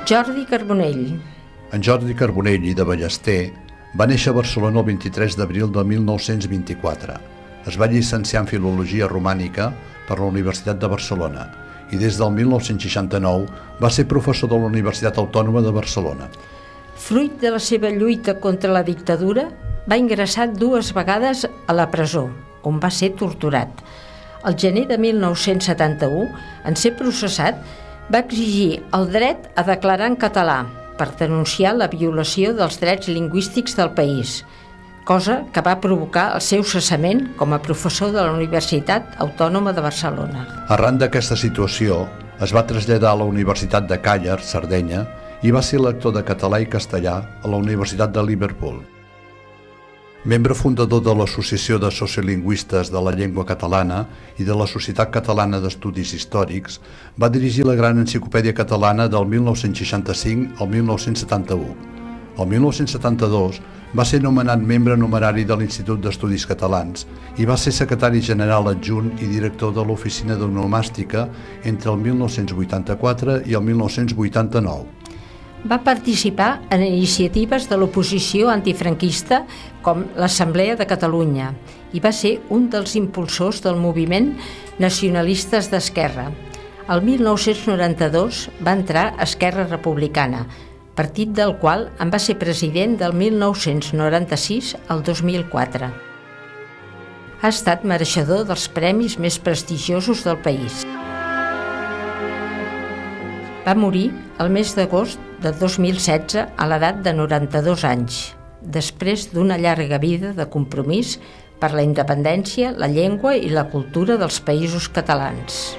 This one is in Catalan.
Jordi Carbonell. En Jordi Carbonell i de Ballester va néixer a Barcelona el 23 d'abril de 1924. Es va llicenciar en Filologia Romànica per la Universitat de Barcelona i des del 1969 va ser professor de la Universitat Autònoma de Barcelona. Fruit de la seva lluita contra la dictadura, va ingressar 2 vegades a la presó, on va ser torturat. Al gener de 1971, en ser processat, va exigir el dret a declarar en català per denunciar la violació dels drets lingüístics del país, cosa que va provocar el seu cessament com a professor de la Universitat Autònoma de Barcelona. Arran d'aquesta situació, es va traslladar a la Universitat de Càller, Sardenya, i va ser lector de català i castellà a la Universitat de Liverpool. Membre fundador de l'Associació de Sociolingüistes de la Llengua Catalana i de la Societat Catalana d'Estudis Històrics, va dirigir la Gran Enciclopèdia Catalana del 1965 al 1971. El 1972 va ser nomenat membre numerari de l'Institut d'Estudis Catalans i va ser secretari general adjunt i director de l'Oficina d'Onomàstica entre el 1984 i el 1989. Va participar en iniciatives de l'oposició antifranquista com l'Assemblea de Catalunya i va ser un dels impulsors del moviment nacionalistes d'esquerra. El 1992 va entrar a Esquerra Republicana, partit del qual en va ser president del 1996 al 2004. Ha estat mereixedor dels premis més prestigiosos del país. Va morir el mes d'agost de 2016 a l'edat de 92 anys, després d'una llarga vida de compromís per la independència, la llengua i la cultura dels països catalans.